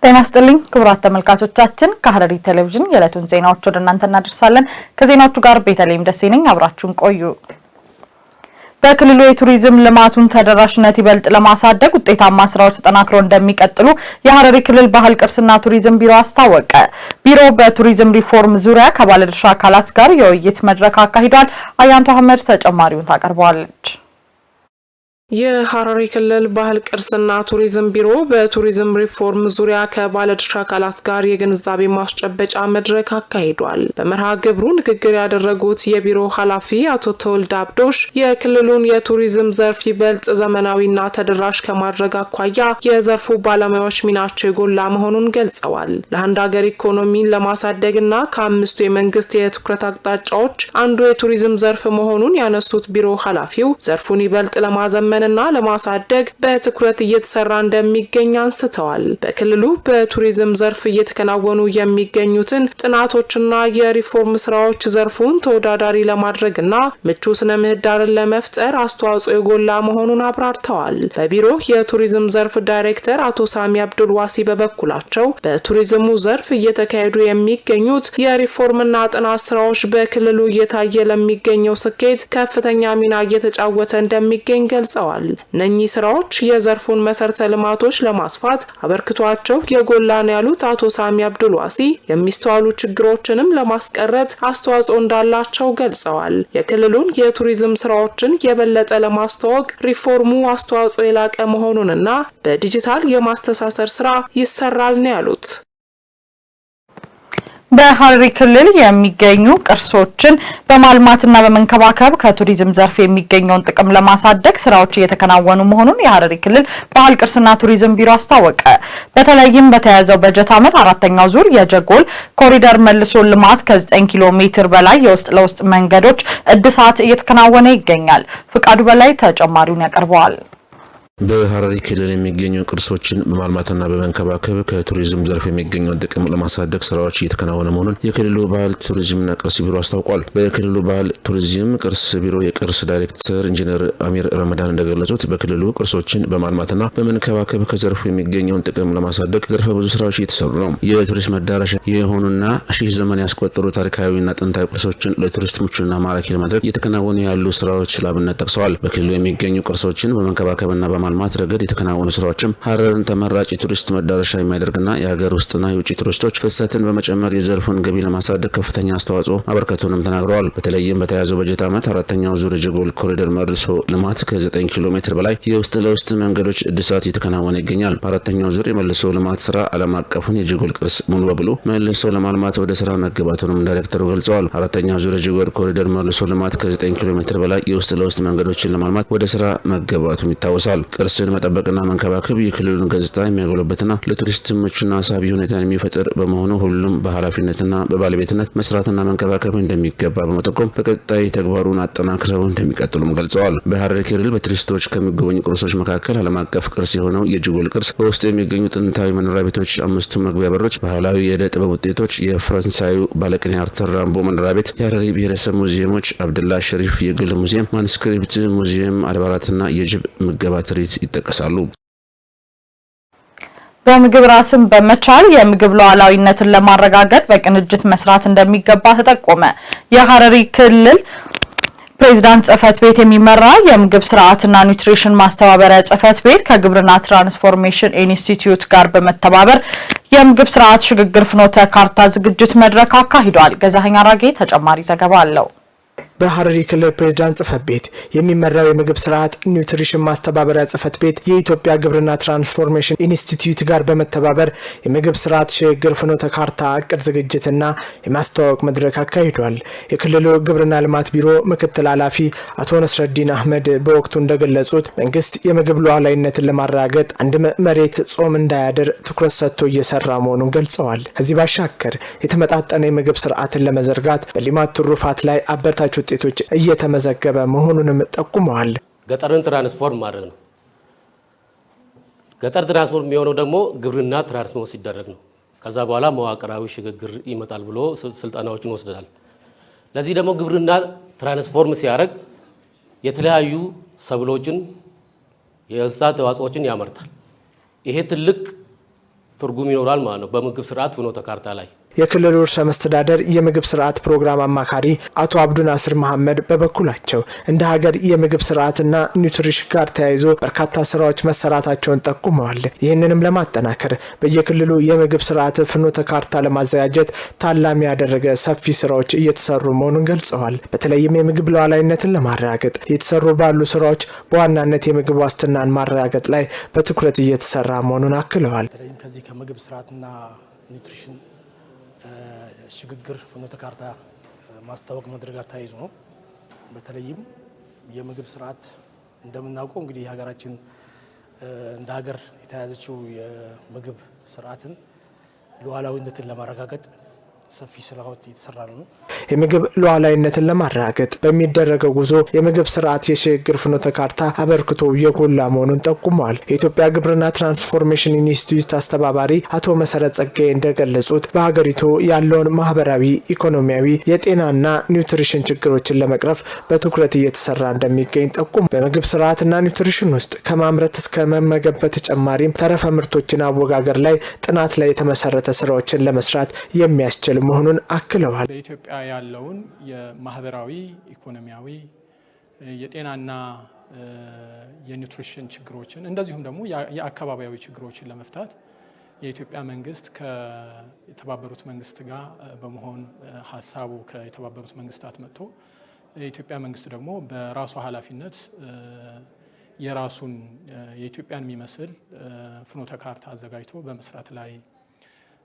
ጤና ይስጥልኝ ክቡራት ተመልካቾቻችን ከሐረሪ ቴሌቪዥን የዕለቱን ዜናዎች ወደ እናንተ እናደርሳለን። ከዜናዎቹ ጋር ቤተልሔም ደሴ ነኝ። አብራችሁን ቆዩ። በክልሉ የቱሪዝም ልማቱን ተደራሽነት ይበልጥ ለማሳደግ ውጤታማ ስራዎች ተጠናክረው እንደሚቀጥሉ የሐረሪ ክልል ባህል ቅርስና ቱሪዝም ቢሮ አስታወቀ። ቢሮው በቱሪዝም ሪፎርም ዙሪያ ከባለድርሻ አካላት ጋር የውይይት መድረክ አካሂዷል። አያንቱ አህመድ ተጨማሪውን ታቀርባለች። የሐረሪ ክልል ባህል ቅርስና ቱሪዝም ቢሮ በቱሪዝም ሪፎርም ዙሪያ ከባለድርሻ አካላት ጋር የግንዛቤ ማስጨበጫ መድረክ አካሂዷል። በመርሃ ግብሩ ንግግር ያደረጉት የቢሮ ኃላፊ አቶ ተወልደ አብዶሽ የክልሉን የቱሪዝም ዘርፍ ይበልጥ ዘመናዊና ተደራሽ ከማድረግ አኳያ የዘርፉ ባለሙያዎች ሚናቸው የጎላ መሆኑን ገልጸዋል። ለአንድ ሀገር ኢኮኖሚን ለማሳደግና ከአምስቱ የመንግስት የትኩረት አቅጣጫዎች አንዱ የቱሪዝም ዘርፍ መሆኑን ያነሱት ቢሮ ኃላፊው ዘርፉን ይበልጥ ለማዘመን እና ለማሳደግ በትኩረት እየተሰራ እንደሚገኝ አንስተዋል። በክልሉ በቱሪዝም ዘርፍ እየተከናወኑ የሚገኙትን ጥናቶችና የሪፎርም ስራዎች ዘርፉን ተወዳዳሪ ለማድረግና ምቹ ስነ ምህዳርን ለመፍጠር አስተዋጽኦ የጎላ መሆኑን አብራርተዋል። በቢሮ የቱሪዝም ዘርፍ ዳይሬክተር አቶ ሳሚ አብዱል ዋሲ በበኩላቸው በቱሪዝሙ ዘርፍ እየተካሄዱ የሚገኙት የሪፎርምና ጥናት ስራዎች በክልሉ እየታየ ለሚገኘው ስኬት ከፍተኛ ሚና እየተጫወተ እንደሚገኝ ገልጸዋል። እነኚህ ስራዎች የዘርፉን መሰረተ ልማቶች ለማስፋት አበርክቷቸው የጎላ ነው ያሉት አቶ ሳሚ አብዱል ዋሲ የሚስተዋሉ ችግሮችንም ለማስቀረት አስተዋጽኦ እንዳላቸው ገልጸዋል። የክልሉን የቱሪዝም ስራዎችን የበለጠ ለማስተዋወቅ ሪፎርሙ አስተዋጽኦ የላቀ መሆኑንና በዲጂታል የማስተሳሰር ስራ ይሰራል ነው ያሉት። በሐረሪ ክልል የሚገኙ ቅርሶችን በማልማትና በመንከባከብ ከቱሪዝም ዘርፍ የሚገኘውን ጥቅም ለማሳደግ ስራዎች እየተከናወኑ መሆኑን የሐረሪ ክልል ባህል ቅርስና ቱሪዝም ቢሮ አስታወቀ። በተለይም በተያዘው በጀት ዓመት አራተኛው ዙር የጀጎል ኮሪደር መልሶ ልማት ከ9 ኪሎ ሜትር በላይ የውስጥ ለውስጥ መንገዶች እድሳት እየተከናወነ ይገኛል። ፍቃዱ በላይ ተጨማሪውን ያቀርበዋል። በሐረሪ ክልል የሚገኙ ቅርሶችን በማልማትና በመንከባከብ ከቱሪዝም ዘርፍ የሚገኘውን ጥቅም ለማሳደግ ስራዎች እየተከናወነ መሆኑን የክልሉ ባህል ቱሪዝምና ቅርስ ቢሮ አስታውቋል። በክልሉ ባህል ቱሪዝም ቅርስ ቢሮ የቅርስ ዳይሬክተር ኢንጂነር አሚር ረመዳን እንደገለጹት በክልሉ ቅርሶችን በማልማትና በመንከባከብ ከዘርፉ የሚገኘውን ጥቅም ለማሳደግ ዘርፈ ብዙ ስራዎች እየተሰሩ ነው። የቱሪስት መዳረሻ የሆኑና ሺህ ዘመን ያስቆጠሩ ታሪካዊና ጥንታዊ ቅርሶችን ለቱሪስት ምቹና ማራኪ ለማድረግ እየተከናወኑ ያሉ ስራዎች ላብነት ጠቅሰዋል። በክልሉ የሚገኙ ቅርሶችን በመንከባከብና ማልማት ረገድ የተከናወኑ ስራዎችም ሐረርን ተመራጭ የቱሪስት መዳረሻ የሚያደርግና የሀገር ውስጥና የውጭ ቱሪስቶች ፍሰትን በመጨመር የዘርፉን ገቢ ለማሳደግ ከፍተኛ አስተዋጽኦ ማበርከቱንም ተናግረዋል። በተለይም በተያዘው በጀት ዓመት አራተኛው ዙር የጀጎል ኮሪደር መልሶ ልማት ከ9 ኪሎ ሜትር በላይ የውስጥ ለውስጥ መንገዶች እድሳት እየተከናወነ ይገኛል። በአራተኛው ዙር የመልሶ ልማት ስራ ዓለም አቀፉን የጀጎል ቅርስ ሙሉ በሙሉ መልሶ ለማልማት ወደ ስራ መገባቱንም ዳይሬክተሩ ገልጸዋል። አራተኛው ዙር የጀጎል ኮሪደር መልሶ ልማት ከ9 ኪሎ ሜትር በላይ የውስጥ ለውስጥ መንገዶችን ለማልማት ወደ ስራ መገባቱም ይታወሳል። ቅርስን መጠበቅና መንከባከብ የክልሉን ገጽታ የሚያጎለበትና ለቱሪስት ምቹና ሳቢ ሁኔታን የሚፈጥር በመሆኑ ሁሉም በኃላፊነትና በባለቤትነት መስራትና መንከባከብ እንደሚገባ በመጠቆም በቀጣይ ተግባሩን አጠናክረው እንደሚቀጥሉም ገልጸዋል። በሐረሪ ክልል በቱሪስቶች ከሚጎበኙ ቅርሶች መካከል ዓለም አቀፍ ቅርስ የሆነው የጀጎል ቅርስ በውስጡ የሚገኙ ጥንታዊ መኖሪያ ቤቶች፣ 5 መግቢያ በሮች፣ ባህላዊ የዕደ ጥበብ ውጤቶች፣ የፈረንሳዩ ባለቅኔ አርተር ራምቦ መኖሪያ ቤት፣ የሐረሪ ብሔረሰብ ሙዚየሞች፣ አብደላ ሸሪፍ የግል ሙዚየም፣ ማንስክሪፕት ሙዚየም፣ አድባራትና የጅብ ምገባ ትርኢት ይጠቀሳሉ። በምግብ ራስን በመቻል የምግብ ሉዓላዊነትን ለማረጋገጥ በቅንጅት መስራት እንደሚገባ ተጠቆመ። የሐረሪ ክልል ፕሬዝዳንት ጽህፈት ቤት የሚመራ የምግብ ስርዓትና ኒውትሪሽን ማስተባበሪያ ጽህፈት ቤት ከግብርና ትራንስፎርሜሽን ኢንስቲትዩት ጋር በመተባበር የምግብ ስርዓት ሽግግር ፍኖተ ካርታ ዝግጅት መድረክ አካሂዷል። ገዛኸኝ አራጌ ተጨማሪ ዘገባ አለው። በሐረሪ ክልል ፕሬዝዳንት ጽህፈት ቤት የሚመራው የምግብ ስርዓት ኒውትሪሽን ማስተባበሪያ ጽህፈት ቤት የኢትዮጵያ ግብርና ትራንስፎርሜሽን ኢንስቲትዩት ጋር በመተባበር የምግብ ስርዓት ሽግግር ፍኖተ ካርታ እቅድ ዝግጅትና የማስተዋወቅ መድረክ አካሂዷል። የክልሉ ግብርና ልማት ቢሮ ምክትል ኃላፊ አቶ ነስረዲን አህመድ በወቅቱ እንደገለጹት መንግስት የምግብ ሉዓላዊነትን ለማረጋገጥ አንድም መሬት ጾም እንዳያድር ትኩረት ሰጥቶ እየሰራ መሆኑን ገልጸዋል። ከዚህ ባሻገር የተመጣጠነ የምግብ ስርዓትን ለመዘርጋት በሊማት ትሩፋት ላይ አበርታች ውጤቶች እየተመዘገበ መሆኑንም ጠቁመዋል። ገጠርን ትራንስፎርም ማድረግ ነው። ገጠር ትራንስፎርም የሚሆነው ደግሞ ግብርና ትራንስፎርም ሲደረግ ነው። ከዛ በኋላ መዋቅራዊ ሽግግር ይመጣል ብሎ ስልጠናዎችን ወስደናል። ለዚህ ደግሞ ግብርና ትራንስፎርም ሲያደርግ የተለያዩ ሰብሎችን የእንስሳት ተዋጽኦችን ያመርታል። ይሄ ትልቅ ትርጉም ይኖራል ማለት ነው በምግብ ስርዓት ፍኖተ ካርታ ላይ። የክልሉ ርዕሰ መስተዳደር የምግብ ስርዓት ፕሮግራም አማካሪ አቶ አብዱ ናስር መሐመድ በበኩላቸው እንደ ሀገር የምግብ ስርዓትና ኒውትሪሽን ጋር ተያይዞ በርካታ ስራዎች መሰራታቸውን ጠቁመዋል። ይህንንም ለማጠናከር በየክልሉ የምግብ ስርዓት ፍኖተ ካርታ ለማዘጋጀት ታላሚ ያደረገ ሰፊ ስራዎች እየተሰሩ መሆኑን ገልጸዋል። በተለይም የምግብ ሉዓላዊነትን ለማረጋገጥ የተሰሩ ባሉ ስራዎች በዋናነት የምግብ ዋስትናን ማረጋገጥ ላይ በትኩረት እየተሰራ መሆኑን አክለዋል። ከዚህ ከምግብ ስርዓትና ኒውትሪሽን ሽግግር ፍኖተ ካርታ ማስታወቅ መድረክ ጋር ተያይዞ ነው። በተለይም የምግብ ስርዓት እንደምናውቀው እንግዲህ ሀገራችን እንደ ሀገር የተያዘችው የምግብ ስርዓትን ሉዓላዊነትን ለማረጋገጥ ሰፊ ስራዎች እየተሰራ ነው። የምግብ ሉዓላዊነትን ለማረጋገጥ በሚደረገው ጉዞ የምግብ ስርዓት የሽግግር ፍኖተ ካርታ አበርክቶ የጎላ መሆኑን ጠቁመዋል። የኢትዮጵያ ግብርና ትራንስፎርሜሽን ኢንስቲትዩት አስተባባሪ አቶ መሰረት ጸጋዬ እንደገለጹት በሀገሪቱ ያለውን ማህበራዊ፣ ኢኮኖሚያዊ፣ የጤናና ኒውትሪሽን ችግሮችን ለመቅረፍ በትኩረት እየተሰራ እንደሚገኝ ጠቁም በምግብ ስርዓትና ኒውትሪሽን ውስጥ ከማምረት እስከ መመገብ በተጨማሪም ተረፈ ምርቶችን አወጋገር ላይ ጥናት ላይ የተመሰረተ ስራዎችን ለመስራት የሚያስችል መሆኑን አክለዋል። በኢትዮጵያ ያለውን የማህበራዊ፣ ኢኮኖሚያዊ፣ የጤናና የኒውትሪሽን ችግሮችን እንደዚሁም ደግሞ የአካባቢያዊ ችግሮችን ለመፍታት የኢትዮጵያ መንግስት ከተባበሩት መንግስት ጋር በመሆን ሀሳቡ ከተባበሩት መንግስታት መጥቶ የኢትዮጵያ መንግስት ደግሞ በራሱ ኃላፊነት የራሱን የኢትዮጵያን የሚመስል ፍኖተ ካርታ አዘጋጅቶ በመስራት ላይ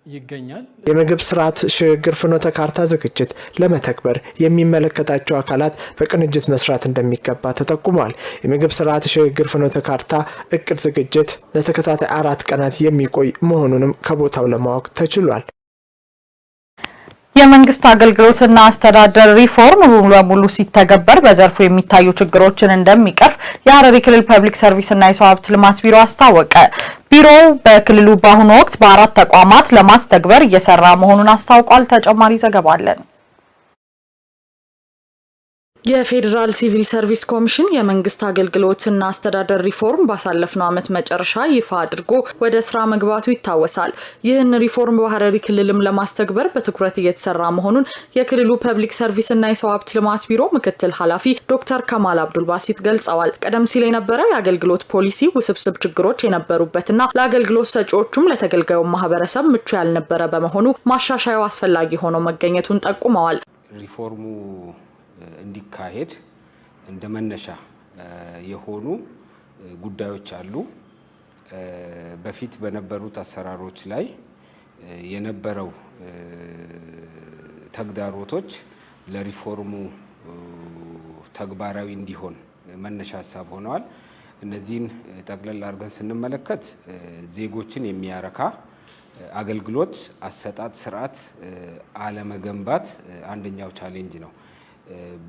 ይገኛል። የምግብ ስርዓት ሽግግር ፍኖተ ካርታ ዝግጅት ለመተግበር የሚመለከታቸው አካላት በቅንጅት መስራት እንደሚገባ ተጠቁሟል። የምግብ ስርዓት ሽግግር ፍኖተ ካርታ እቅድ ዝግጅት ለተከታታይ 4 ቀናት የሚቆይ መሆኑንም ከቦታው ለማወቅ ተችሏል። የመንግስት አገልግሎትና አስተዳደር ሪፎርም ሙሉ በሙሉ ሲተገበር በዘርፉ የሚታዩ ችግሮችን እንደሚቀርፍ የሐረሪ ክልል ፐብሊክ ሰርቪስና የሰው ሀብት ልማት ቢሮ አስታወቀ። ቢሮው በክልሉ በአሁኑ ወቅት በ4 ተቋማት ለማስተግበር እየሰራ መሆኑን አስታውቋል። ተጨማሪ ዘገባ አለን። የፌዴራል ሲቪል ሰርቪስ ኮሚሽን የመንግስት አገልግሎትና አስተዳደር ሪፎርም ባሳለፍነው ዓመት መጨረሻ ይፋ አድርጎ ወደ ስራ መግባቱ ይታወሳል። ይህን ሪፎርም በሐረሪ ክልልም ለማስተግበር በትኩረት እየተሰራ መሆኑን የክልሉ ፐብሊክ ሰርቪስና የሰው ሀብት ልማት ቢሮ ምክትል ኃላፊ ዶክተር ከማል አብዱልባሲት ገልጸዋል። ቀደም ሲል የነበረው የአገልግሎት ፖሊሲ ውስብስብ ችግሮች የነበሩበትና ለአገልግሎት ሰጪዎቹም ለተገልጋዩ ማህበረሰብ ምቹ ያልነበረ በመሆኑ ማሻሻያው አስፈላጊ ሆኖ መገኘቱን ጠቁመዋል። ሪፎርሙ እንዲካሄድ እንደ መነሻ የሆኑ ጉዳዮች አሉ። በፊት በነበሩት አሰራሮች ላይ የነበረው ተግዳሮቶች ለሪፎርሙ ተግባራዊ እንዲሆን መነሻ ሀሳብ ሆነዋል። እነዚህን ጠቅለል አድርገን ስንመለከት ዜጎችን የሚያረካ አገልግሎት አሰጣጥ ስርዓት አለመገንባት አንደኛው ቻሌንጅ ነው።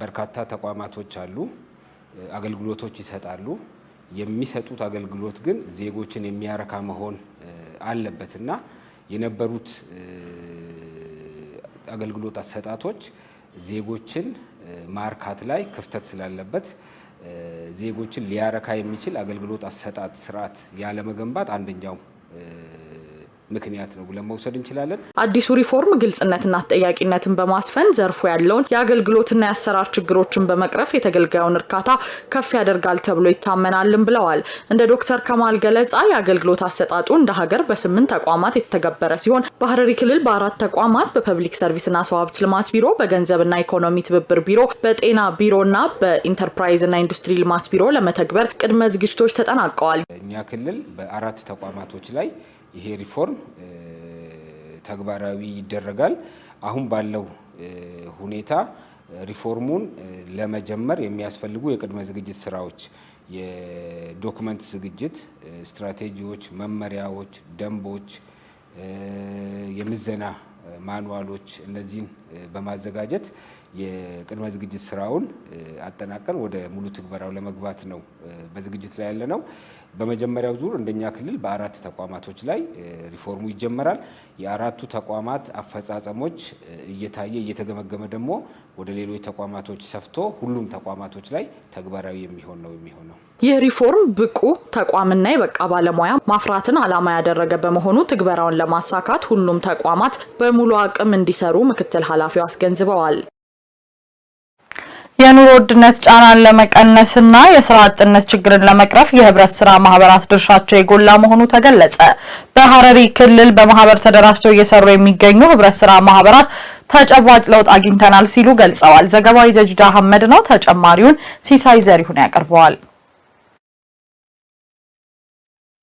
በርካታ ተቋማቶች አሉ፣ አገልግሎቶች ይሰጣሉ። የሚሰጡት አገልግሎት ግን ዜጎችን የሚያረካ መሆን አለበትና የነበሩት አገልግሎት አሰጣጦች ዜጎችን ማርካት ላይ ክፍተት ስላለበት ዜጎችን ሊያረካ የሚችል አገልግሎት አሰጣጥ ስርዓት ያለመገንባት አንደኛው ምክንያት ነው ብለን መውሰድ እንችላለን። አዲሱ ሪፎርም ግልጽነትና ተጠያቂነትን በማስፈን ዘርፉ ያለውን የአገልግሎትና የአሰራር ችግሮችን በመቅረፍ የተገልጋዩን እርካታ ከፍ ያደርጋል ተብሎ ይታመናልም ብለዋል። እንደ ዶክተር ከማል ገለጻ የአገልግሎት አሰጣጡ እንደ ሀገር በ8 ተቋማት የተተገበረ ሲሆን በሐረሪ ክልል በ4 ተቋማት በፐብሊክ ሰርቪስና ሰው ሀብት ልማት ቢሮ፣ በገንዘብና ኢኮኖሚ ትብብር ቢሮ፣ በጤና ቢሮና በኢንተርፕራይዝና ኢንዱስትሪ ልማት ቢሮ ለመተግበር ቅድመ ዝግጅቶች ተጠናቀዋል። እኛ ክልል በ4 ተቋማቶች ላይ ይሄ ሪፎርም ተግባራዊ ይደረጋል። አሁን ባለው ሁኔታ ሪፎርሙን ለመጀመር የሚያስፈልጉ የቅድመ ዝግጅት ስራዎች፣ የዶክመንት ዝግጅት፣ ስትራቴጂዎች፣ መመሪያዎች፣ ደንቦች፣ የምዘና ማኑዋሎች እነዚህን በማዘጋጀት የቅድመ ዝግጅት ስራውን አጠናቀን ወደ ሙሉ ትግበራው ለመግባት ነው በዝግጅት ላይ ያለነው። በመጀመሪያው ዙር እንደኛ ክልል በ4 ተቋማቶች ላይ ሪፎርሙ ይጀመራል። የአራቱ ተቋማት አፈጻጸሞች እየታየ እየተገመገመ ደግሞ ወደ ሌሎች ተቋማቶች ሰፍቶ ሁሉም ተቋማቶች ላይ ተግባራዊ የሚሆነው። ይህ ሪፎርም ብቁ ተቋምና የበቃ ባለሙያ ማፍራትን ዓላማ ያደረገ በመሆኑ ትግበራውን ለማሳካት ሁሉም ተቋማት በሙሉ አቅም እንዲሰሩ ምክትል ኃላፊው አስገንዝበዋል። የኑሮ ውድነት ጫናን ለመቀነስና የስራ አጥነት ችግርን ለመቅረፍ የህብረት ስራ ማህበራት ድርሻቸው የጎላ መሆኑ ተገለጸ። በሐረሪ ክልል በማህበር ተደራጅተው እየሰሩ የሚገኙ ህብረት ስራ ማህበራት ተጨባጭ ለውጥ አግኝተናል ሲሉ ገልጸዋል። ዘገባው የጀጂዳ አህመድ ነው። ተጨማሪውን ሲሳይ ዘሪሁን ያቀርበዋል።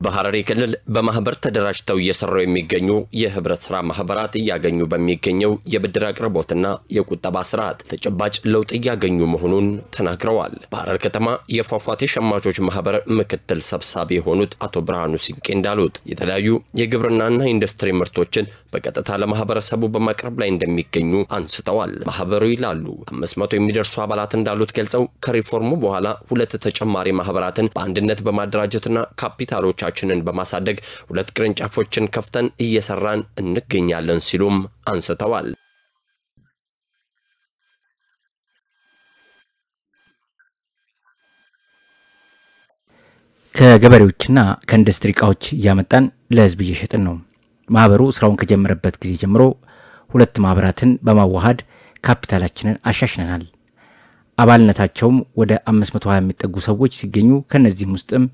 በሐረሪ ክልል በማህበር ተደራጅተው እየሰሩ የሚገኙ የህብረት ስራ ማህበራት እያገኙ በሚገኘው የብድር አቅርቦትና የቁጠባ ስርዓት ተጨባጭ ለውጥ እያገኙ መሆኑን ተናግረዋል። በሐረር ከተማ የፏፏቴ ሸማቾች ማህበር ምክትል ሰብሳቢ የሆኑት አቶ ብርሃኑ ሲንቄ እንዳሉት የተለያዩ የግብርናና ኢንዱስትሪ ምርቶችን በቀጥታ ለማህበረሰቡ በማቅረብ ላይ እንደሚገኙ አንስተዋል። ማህበሩ ይላሉ 500 የሚደርሱ አባላት እንዳሉት ገልጸው ከሪፎርሙ በኋላ 2 ተጨማሪ ማህበራትን በአንድነት በማደራጀትና ካፒታሎች ችንን በማሳደግ 2 ቅርንጫፎችን ከፍተን እየሰራን እንገኛለን ሲሉም አንስተዋል። ከገበሬዎችና ከኢንዱስትሪ እቃዎች ያመጣን ለህዝብ እየሸጥን ነው። ማህበሩ ስራውን ከጀመረበት ጊዜ ጀምሮ 2 ማህበራትን በማዋሃድ ካፒታላችንን አሻሽለናል። አባልነታቸውም ወደ 520 የሚጠጉ ሰዎች ሲገኙ ከነዚህም ውስጥም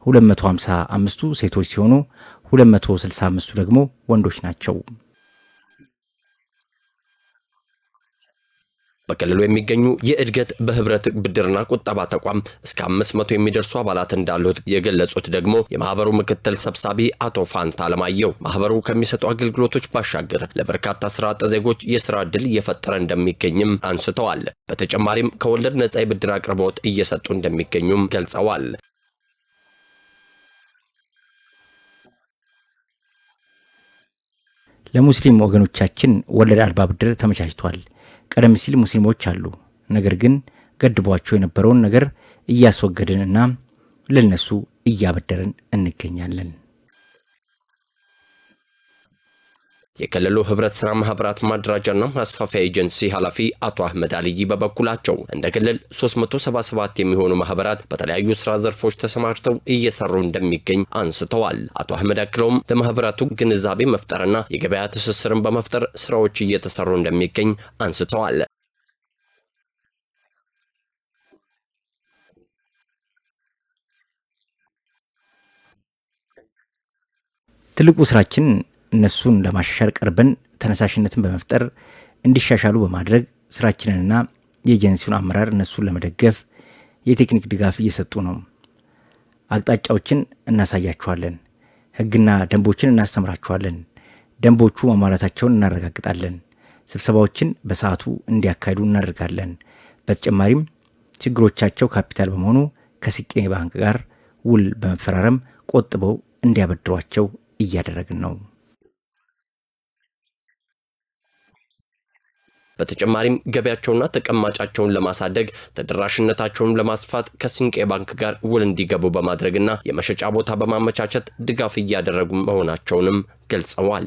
255ቱ ሴቶች ሲሆኑ 265ቱ ደግሞ ወንዶች ናቸው። በክልሉ የሚገኙ የእድገት በህብረት ብድርና ቁጠባ ተቋም እስከ 500 የሚደርሱ አባላት እንዳሉት የገለጹት ደግሞ የማህበሩ ምክትል ሰብሳቢ አቶ ፋንታ አለማየሁ ማህበሩ ከሚሰጡ አገልግሎቶች ባሻገር ለበርካታ ስራ አጥ ዜጎች የስራ ዕድል እየፈጠረ እንደሚገኝም አንስተዋል። በተጨማሪም ከወለድ ነጻ የብድር አቅርቦት እየሰጡ እንደሚገኙም ገልጸዋል። ለሙስሊም ወገኖቻችን ወለድ አልባ ብድር ተመቻችቷል። ቀደም ሲል ሙስሊሞች አሉ፣ ነገር ግን ገድቧቸው የነበረውን ነገር እያስወገድንና ለነሱ እያበደርን እንገኛለን። የክልሉ ህብረት ስራ ማህበራት ማደራጃና ማስፋፊያ ኤጀንሲ ኃላፊ አቶ አህመድ አልይ በበኩላቸው እንደ ክልል 377 የሚሆኑ ማህበራት በተለያዩ ስራ ዘርፎች ተሰማርተው እየሰሩ እንደሚገኝ አንስተዋል። አቶ አህመድ አክለውም ለማህበራቱ ግንዛቤ መፍጠርና የገበያ ትስስርን በመፍጠር ስራዎች እየተሰሩ እንደሚገኝ አንስተዋል። ትልቁ ስራችን እነሱን ለማሻሻል ቀርበን ተነሳሽነትን በመፍጠር እንዲሻሻሉ በማድረግ ስራችንንና የኤጀንሲውን አመራር እነሱን ለመደገፍ የቴክኒክ ድጋፍ እየሰጡ ነው። አቅጣጫዎችን እናሳያቸዋለን፣ ህግና ደንቦችን እናስተምራቸዋለን፣ ደንቦቹ ማሟላታቸውን እናረጋግጣለን፣ ስብሰባዎችን በሰዓቱ እንዲያካሂዱ እናደርጋለን። በተጨማሪም ችግሮቻቸው ካፒታል በመሆኑ ከስቄ ባንክ ጋር ውል በመፈራረም ቆጥበው እንዲያበድሯቸው እያደረግን ነው። በተጨማሪም ገበያቸውና ተቀማጫቸውን ለማሳደግ ተደራሽነታቸውን ለማስፋት ከስንቄ ባንክ ጋር ውል እንዲገቡ በማድረግና የመሸጫ ቦታ በማመቻቸት ድጋፍ እያደረጉ መሆናቸውንም ገልጸዋል።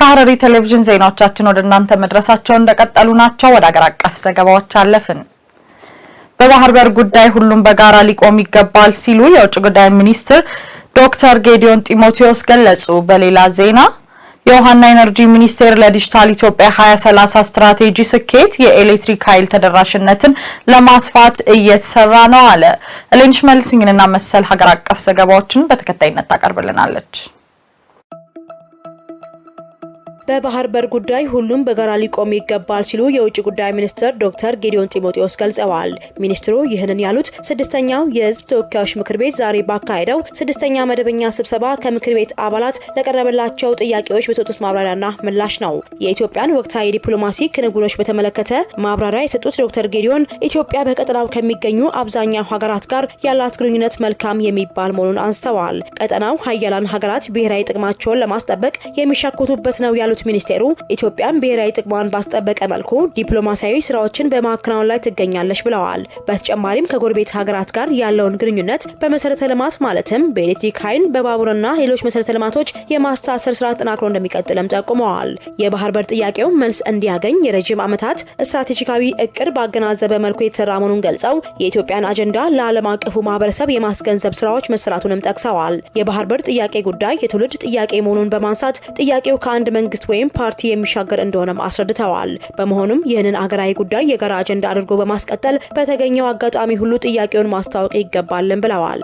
ሐረሪ ቴሌቪዥን ዜናዎቻችን ወደ እናንተ መድረሳቸው እንደቀጠሉ ናቸው። ወደ ሀገር አቀፍ ዘገባዎች አለፍን። በባህር በር ጉዳይ ሁሉም በጋራ ሊቆም ይገባል ሲሉ የውጭ ጉዳይ ሚኒስትር ዶክተር ጌዲዮን ጢሞቴዎስ ገለጹ። በሌላ ዜና የውሃና ኢነርጂ ሚኒስቴር ለዲጂታል ኢትዮጵያ 2030 ስትራቴጂ ስኬት የኤሌክትሪክ ኃይል ተደራሽነትን ለማስፋት እየተሰራ ነው አለ። እሌንሽ መልሲንግንና መሰል ሀገር አቀፍ ዘገባዎችን በተከታይነት ታቀርብልናለች። በባህር በር ጉዳይ ሁሉም በጋራ ሊቆም ይገባል ሲሉ የውጭ ጉዳይ ሚኒስትር ዶክተር ጌዲዮን ጢሞቴዎስ ገልጸዋል። ሚኒስትሩ ይህንን ያሉት ስድስተኛው የህዝብ ተወካዮች ምክር ቤት ዛሬ ባካሄደው ስድስተኛ መደበኛ ስብሰባ ከምክር ቤት አባላት ለቀረበላቸው ጥያቄዎች በሰጡት ማብራሪያና ምላሽ ነው። የኢትዮጵያን ወቅታዊ ዲፕሎማሲ ክንውኖች በተመለከተ ማብራሪያ የሰጡት ዶክተር ጌዲዮን ኢትዮጵያ በቀጠናው ከሚገኙ አብዛኛው ሀገራት ጋር ያላት ግንኙነት መልካም የሚባል መሆኑን አንስተዋል። ቀጠናው ሀያላን ሀገራት ብሔራዊ ጥቅማቸውን ለማስጠበቅ የሚሻኮቱበት ነው ያሉት ሚኒስቴሩ ኢትዮጵያን ብሔራዊ ጥቅሟን ባስጠበቀ መልኩ ዲፕሎማሲያዊ ስራዎችን በማከናወን ላይ ትገኛለች ብለዋል። በተጨማሪም ከጎረቤት ሀገራት ጋር ያለውን ግንኙነት በመሰረተ ልማት ማለትም በኤሌክትሪክ ኃይል፣ በባቡርና ሌሎች መሰረተ ልማቶች የማስተሳሰር ስራ ተጠናክሮ እንደሚቀጥልም ጠቁመዋል። የባህር በር ጥያቄው መልስ እንዲያገኝ የረጅም ዓመታት ስትራቴጂካዊ እቅድ ባገናዘበ መልኩ የተሰራ መሆኑን ገልጸው የኢትዮጵያን አጀንዳ ለዓለም አቀፉ ማህበረሰብ የማስገንዘብ ስራዎች መሰራቱንም ጠቅሰዋል። የባህር በር ጥያቄ ጉዳይ የትውልድ ጥያቄ መሆኑን በማንሳት ጥያቄው ከአንድ መንግስት ወይም ፓርቲ የሚሻገር እንደሆነም አስረድተዋል። በመሆኑም ይህንን አገራዊ ጉዳይ የጋራ አጀንዳ አድርጎ በማስቀጠል በተገኘው አጋጣሚ ሁሉ ጥያቄውን ማስታወቅ ይገባልን ብለዋል።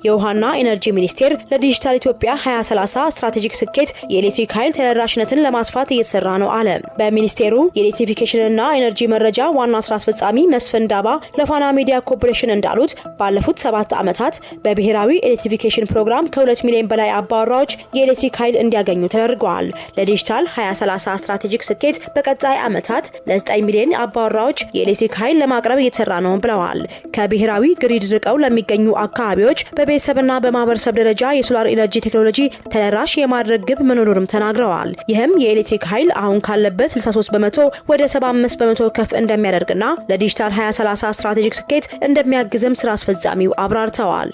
የውሃና ኢነርጂ ሚኒስቴር ለዲጂታል ኢትዮጵያ 2030 ስትራቴጂክ ስኬት የኤሌክትሪክ ኃይል ተደራሽነትን ለማስፋት እየተሰራ ነው አለ። በሚኒስቴሩ የኤሌክትሪፊኬሽንና ኢነርጂ መረጃ ዋና ስራ አስፈጻሚ መስፍን ዳባ ለፋና ሚዲያ ኮርፖሬሽን እንዳሉት ባለፉት 7 ዓመታት በብሔራዊ ኤሌክትሪፊኬሽን ፕሮግራም ከ2 ሚሊዮን በላይ አባወራዎች የኤሌክትሪክ ኃይል እንዲያገኙ ተደርገዋል። ለዲጂታል 2030 ስትራቴጂክ ስኬት በቀጣይ ዓመታት ለ9 ሚሊዮን አባወራዎች የኤሌክትሪክ ኃይል ለማቅረብ እየተሰራ ነው ብለዋል። ከብሔራዊ ግሪድ ርቀው ለሚገኙ አካባቢዎች በቤተሰብና በማህበረሰብ ደረጃ የሶላር ኢነርጂ ቴክኖሎጂ ተደራሽ የማድረግ ግብ መኖሩንም ተናግረዋል። ይህም የኤሌክትሪክ ኃይል አሁን ካለበት 63 በመቶ ወደ 75 በመቶ ከፍ እንደሚያደርግና ለዲጂታል 2030 ስትራቴጂክ ስኬት እንደሚያግዝም ስራ አስፈጻሚው አብራርተዋል።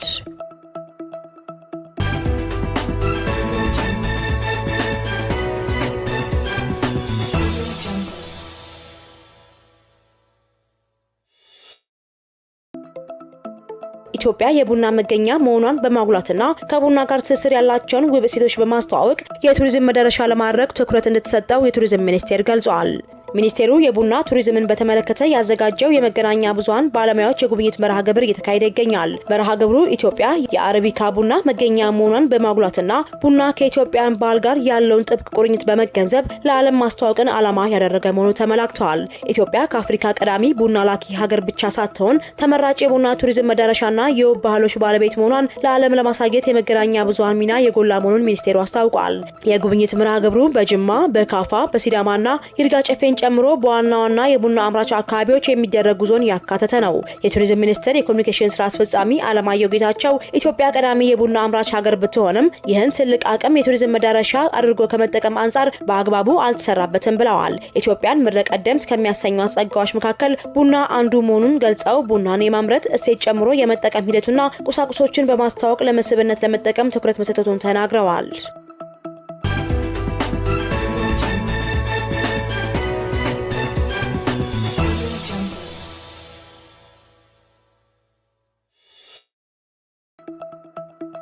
ኢትዮጵያ የቡና መገኛ መሆኗን በማጉላትና ከቡና ጋር ትስስር ያላቸውን ውብ እሴቶች በማስተዋወቅ የቱሪዝም መዳረሻ ለማድረግ ትኩረት እንድትሰጠው የቱሪዝም ሚኒስቴር ገልጿል። ሚኒስቴሩ የቡና ቱሪዝምን በተመለከተ ያዘጋጀው የመገናኛ ብዙሃን ባለሙያዎች የጉብኝት መርሃ ግብር እየተካሄደ ይገኛል። መርሃ ግብሩ ኢትዮጵያ የአረቢካ ቡና መገኛ መሆኗን በማጉላትና ቡና ከኢትዮጵያን ባህል ጋር ያለውን ጥብቅ ቁርኝት በመገንዘብ ለዓለም ማስተዋወቅን ዓላማ ያደረገ መሆኑ ተመላክተዋል። ኢትዮጵያ ከአፍሪካ ቀዳሚ ቡና ላኪ ሀገር ብቻ ሳትሆን ተመራጭ የቡና ቱሪዝም መዳረሻና የውብ ባህሎች ባለቤት መሆኗን ለዓለም ለማሳየት የመገናኛ ብዙሃን ሚና የጎላ መሆኑን ሚኒስቴሩ አስታውቋል። የጉብኝት መርሃ ግብሩ በጅማ፣ በካፋ፣ በሲዳማና ይርጋ ጨፌን ጨምሮ በዋና ዋና የቡና አምራች አካባቢዎች የሚደረግ ጉዞን ያካተተ ነው። የቱሪዝም ሚኒስቴር የኮሚኒኬሽን ስራ አስፈጻሚ አለማየሁ ጌታቸው ኢትዮጵያ ቀዳሚ የቡና አምራች ሀገር ብትሆንም ይህን ትልቅ አቅም የቱሪዝም መዳረሻ አድርጎ ከመጠቀም አንጻር በአግባቡ አልተሰራበትም ብለዋል። ኢትዮጵያን ምድረ ቀደምት ከሚያሰኟት ጸጋዎች መካከል ቡና አንዱ መሆኑን ገልጸው ቡናን የማምረት እሴት ጨምሮ የመጠቀም ሂደቱና ቁሳቁሶችን በማስተዋወቅ ለመስህብነት ለመጠቀም ትኩረት መሰጠቱን ተናግረዋል።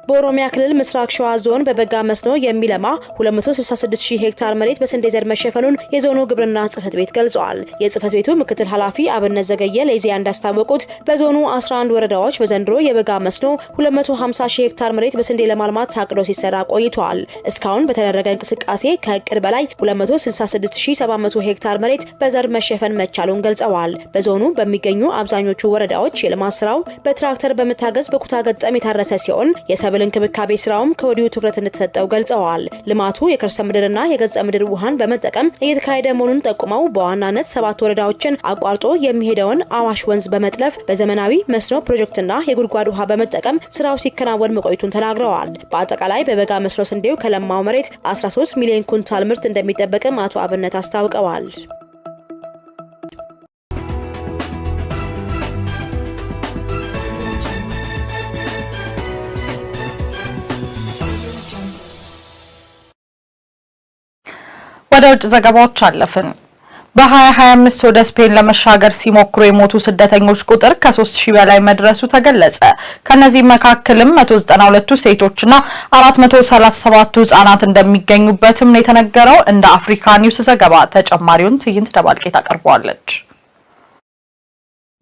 በኦሮሚያ ክልል ምስራቅ ሸዋ ዞን በበጋ መስኖ የሚለማ 266000 ሄክታር መሬት በስንዴ ዘር መሸፈኑን የዞኑ ግብርና ጽሕፈት ቤት ገልጿል። የጽሕፈት ቤቱ ምክትል ኃላፊ አብነት ዘገየ ለኢዜአ እንዳስታወቁት በዞኑ 11 ወረዳዎች በዘንድሮ የበጋ መስኖ 250000 ሄክታር መሬት በስንዴ ለማልማት ታቅዶ ሲሰራ ቆይቷል። እስካሁን በተደረገ እንቅስቃሴ ከእቅድ በላይ 266700 ሄክታር መሬት በዘር መሸፈን መቻሉን ገልጸዋል። በዞኑ በሚገኙ አብዛኞቹ ወረዳዎች የልማት ስራው በትራክተር በመታገዝ በኩታ ገጠም የታረሰ ሲሆን የሰብል እንክብካቤ ስራውም ከወዲሁ ትኩረት እንድትሰጠው ገልጸዋል። ልማቱ የከርሰ ምድርና የገጸ ምድር ውሃን በመጠቀም እየተካሄደ መሆኑን ጠቁመው በዋናነት 7 ወረዳዎችን አቋርጦ የሚሄደውን አዋሽ ወንዝ በመጥለፍ በዘመናዊ መስኖ ፕሮጀክትና የጉድጓድ ውሃ በመጠቀም ስራው ሲከናወን መቆየቱን ተናግረዋል። በአጠቃላይ በበጋ መስኖ ስንዴው ከለማው መሬት 13 ሚሊዮን ኩንታል ምርት እንደሚጠበቅም አቶ አብነት አስታውቀዋል። ወደ ውጭ ዘገባዎች አለፍን። በ2025 ወደ ስፔን ለመሻገር ሲሞክሩ የሞቱ ስደተኞች ቁጥር ከ3000 በላይ መድረሱ ተገለጸ። ከነዚህ መካከልም 192ቱ ሴቶችና 437ቱ ህጻናት እንደሚገኙበትም ነው የተነገረው። እንደ አፍሪካ ኒውስ ዘገባ ተጨማሪውን ትዕይንት ደባልቄ ታቀርበዋለች።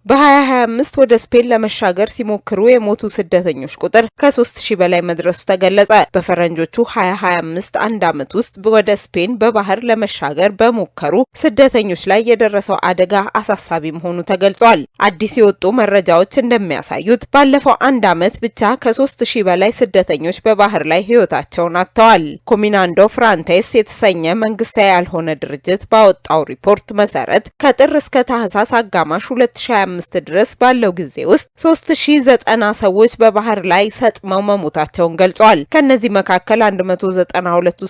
በ2025 ወደ ስፔን ለመሻገር ሲሞክሩ የሞቱ ስደተኞች ቁጥር ከ3000 በላይ መድረሱ ተገለጸ። በፈረንጆቹ 2025 አንድ ዓመት ውስጥ ወደ ስፔን በባህር ለመሻገር በሞከሩ ስደተኞች ላይ የደረሰው አደጋ አሳሳቢ መሆኑ ተገልጿል። አዲስ የወጡ መረጃዎች እንደሚያሳዩት ባለፈው አንድ ዓመት ብቻ ከ3000 በላይ ስደተኞች በባህር ላይ ህይወታቸውን አጥተዋል። ኮሚናንዶ ፍራንቴስ የተሰኘ መንግስታዊ ያልሆነ ድርጅት ባወጣው ሪፖርት መሰረት ከጥር እስከ ታህሳስ አጋማሽ 2025 ድረስ ባለው ጊዜ ውስጥ 3090 ሰዎች በባህር ላይ ሰጥመው መሞታቸውን ገልጿል። ከነዚህ መካከል 192ቱ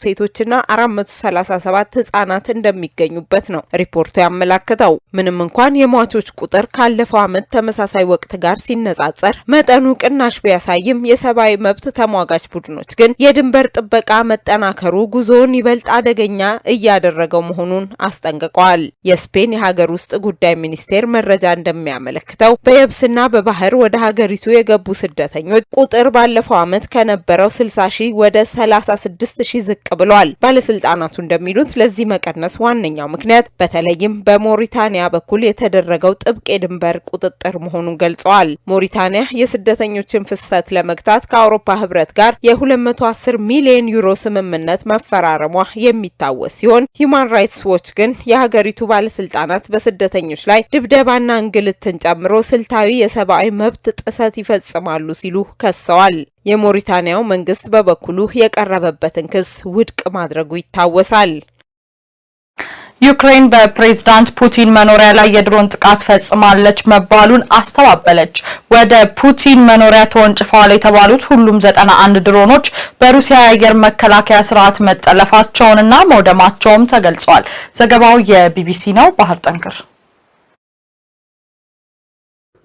ሴቶችና 437 ህጻናት እንደሚገኙበት ነው ሪፖርቱ ያመላከተው። ምንም እንኳን የሟቾች ቁጥር ካለፈው ዓመት ተመሳሳይ ወቅት ጋር ሲነጻጸር መጠኑ ቅናሽ ቢያሳይም የሰብአዊ መብት ተሟጋች ቡድኖች ግን የድንበር ጥበቃ መጠናከሩ ጉዞውን ይበልጥ አደገኛ እያደረገው መሆኑን አስጠንቅቀዋል። የስፔን የሀገር ውስጥ ጉዳይ ሚኒስቴር መረጃ እንደሚያመለክተው በየብስና በባህር ወደ ሀገሪቱ የገቡ ስደተኞች ቁጥር ባለፈው ዓመት ከነበረው 60,000 ወደ 36,000 ዝቅ ብሏል። ባለስልጣናቱ እንደሚሉት ለዚህ መቀነስ ዋነኛው ምክንያት በተለይም በሞሪታኒያ በኩል የተደረገው ጥብቅ የድንበር ቁጥጥር መሆኑን ገልጸዋል። ሞሪታኒያ የስደተኞችን ፍሰት ለመግታት ከአውሮፓ ህብረት ጋር የ210 ሚሊዮን ዩሮ ስምምነት መፈራረሟ የሚታወስ ሲሆን ሂዩማን ራይትስ ዎች ግን የሀገሪቱ ባለስልጣናት በስደተኞች ላይ ድብደባና እንግልትን ጨምሮ ስልታዊ የሰብአዊ መብት ጥሰት ይፈጽማሉ ሲሉ ከሰዋል። የሞሪታኒያው መንግስት በበኩሉ የቀረበበትን ክስ ውድቅ ማድረጉ ይታወሳል። ዩክሬን በፕሬዝዳንት ፑቲን መኖሪያ ላይ የድሮን ጥቃት ፈጽማለች መባሉን አስተባበለች። ወደ ፑቲን መኖሪያ ተወንጭፈዋል የተባሉት ሁሉም 91 ድሮኖች በሩሲያ የአየር መከላከያ ስርዓት መጠለፋቸውንና መውደማቸውም ተገልጿል። ዘገባው የቢቢሲ ነው። ባህር ጠንክር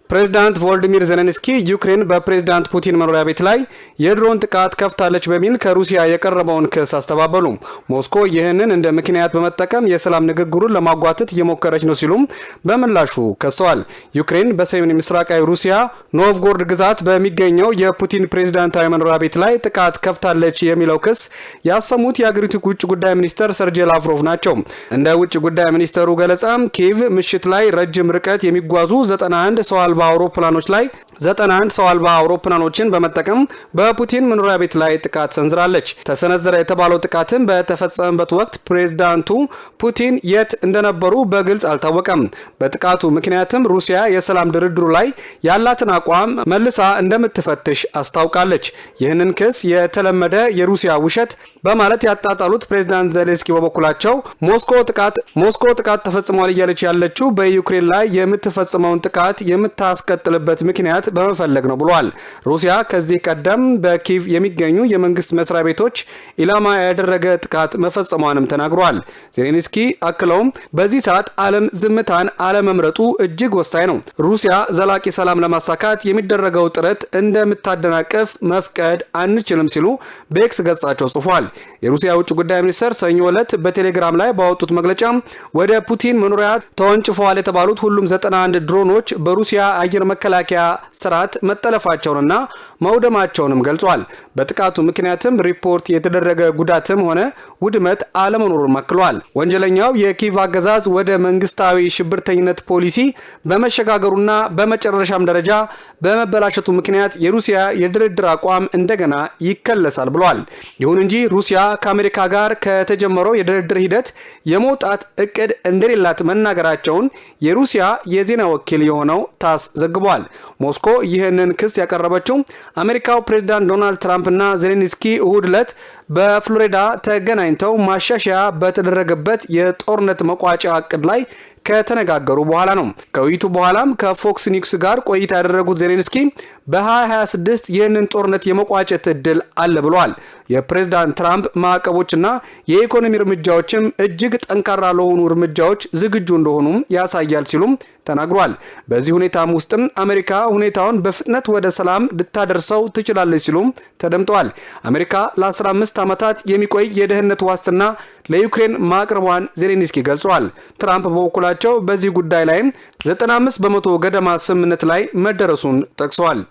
ፕሬዝዳንት ቮሎዲሚር ዜሌንስኪ ዩክሬን በፕሬዝዳንት ፑቲን መኖሪያ ቤት ላይ የድሮን ጥቃት ከፍታለች በሚል ከሩሲያ የቀረበውን ክስ አስተባበሉ። ሞስኮ ይህንን እንደ ምክንያት በመጠቀም የሰላም ንግግሩን ለማጓተት እየሞከረች ነው ሲሉም በምላሹ ከሰዋል። ዩክሬን በሰሜን ምስራቃዊ ሩሲያ ኖቭጎርድ ግዛት በሚገኘው የፑቲን ፕሬዝዳንታዊ መኖሪያ ቤት ላይ ጥቃት ከፍታለች የሚለው ክስ ያሰሙት የአገሪቱ ውጭ ጉዳይ ሚኒስተር ሰርጄይ ላቭሮቭ ናቸው። እንደ ውጭ ጉዳይ ሚኒስተሩ ገለጻም ኪየቭ ምሽት ላይ ረጅም ርቀት የሚጓዙ 91 ሰው አልባ አውሮፕላኖች ላይ 91 ሰው አልባ አውሮፕላኖችን በመጠቀም በፑቲን መኖሪያ ቤት ላይ ጥቃት ሰንዝራለች። ተሰነዘረ የተባለው ጥቃትም በተፈጸመበት ወቅት ፕሬዝዳንቱ ፑቲን የት እንደነበሩ በግልጽ አልታወቀም። በጥቃቱ ምክንያትም ሩሲያ የሰላም ድርድሩ ላይ ያላትን አቋም መልሳ እንደምትፈትሽ አስታውቃለች። ይህንን ክስ የተለመደ የሩሲያ ውሸት በማለት ያጣጣሉት ፕሬዝዳንት ዜሌንስኪ በበኩላቸው ሞስኮ ጥቃት ተፈጽሟል እያለች ያለችው በዩክሬን ላይ የምትፈጽመውን ጥቃት የምታስቀጥልበት ምክንያት በመፈለግ ነው ብሏል። ሩሲያ ከዚህ ቀደም በኪየቭ የሚገኙ የመንግስት መስሪያ ቤቶች ኢላማ ያደረገ ጥቃት መፈጸሟንም ተናግሯል። ዜሌንስኪ አክለውም በዚህ ሰዓት ዓለም ዝምታን አለመምረጡ እጅግ ወሳኝ ነው። ሩሲያ ዘላቂ ሰላም ለማሳካት የሚደረገው ጥረት እንደምታደናቅፍ መፍቀድ አንችልም ሲሉ በኤክስ ገጻቸው ጽፏል። የሩሲያ ውጭ ጉዳይ ሚኒስትር ሰኞ ዕለት በቴሌግራም ላይ ባወጡት መግለጫ ወደ ፑቲን መኖሪያ ተወንጭፈዋል የተባሉት ሁሉም 91 ድሮኖች በሩሲያ አየር መከላከያ ስርዓት መጠለፋቸውንና መውደማቸውንም ገልጿል። በጥቃቱ ምክንያትም ሪፖርት የተደረገ ጉዳትም ሆነ ውድመት አለመኖሩን መክሏል። ወንጀለኛው የኪየቭ አገዛዝ ወደ መንግስታዊ ሽብርተኝነት ፖሊሲ በመሸጋገሩና በመጨረሻም ደረጃ በመበላሸቱ ምክንያት የሩሲያ የድርድር አቋም እንደገና ይከለሳል ብሏል። ይሁን እንጂ ሩሲያ ከአሜሪካ ጋር ከተጀመረው የድርድር ሂደት የመውጣት እቅድ እንደሌላት መናገራቸውን የሩሲያ የዜና ወኪል የሆነው ታስ ዘግቧል። ሞስኮ ይህንን ክስ ያቀረበችው አሜሪካው ፕሬዝዳንት ዶናልድ ትራምፕና ዜሌንስኪ እሁድ ዕለት በፍሎሪዳ ተገናኝተው ማሻሻያ በተደረገበት የጦርነት መቋጫ እቅድ ላይ ከተነጋገሩ በኋላ ነው። ከውይይቱ በኋላም ከፎክስ ኒውስ ጋር ቆይታ ያደረጉት ዜሌንስኪ በ2026 ይህንን ጦርነት የመቋጨት እድል አለ ብለዋል። የፕሬዝዳንት ትራምፕ ማዕቀቦችና የኢኮኖሚ እርምጃዎችም እጅግ ጠንካራ ለሆኑ እርምጃዎች ዝግጁ እንደሆኑም ያሳያል ሲሉም ተናግሯል። በዚህ ሁኔታም ውስጥም አሜሪካ ሁኔታውን በፍጥነት ወደ ሰላም ልታደርሰው ትችላለች ሲሉም ተደምጠዋል። አሜሪካ ለ15 ለ5 ዓመታት የሚቆይ የደህንነት ዋስትና ለዩክሬን ማቅረቧን ዜሌንስኪ ገልጸዋል። ትራምፕ በበኩላቸው በዚህ ጉዳይ ላይ 95% ገደማ ስምምነት ላይ መደረሱን ጠቅሰዋል።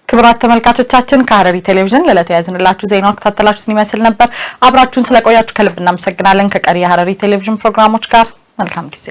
ክቡራት ተመልካቾቻችን ከሐረሪ ቴሌቪዥን ለዕለቱ ያዝንላችሁ ዜናዎች ተከታተላችሁን ይመስል ነበር። አብራችሁን ስለቆያችሁ ከልብ እናመሰግናለን። ከቀሪ የሐረሪ ቴሌቪዥን ፕሮግራሞች ጋር መልካም ጊዜ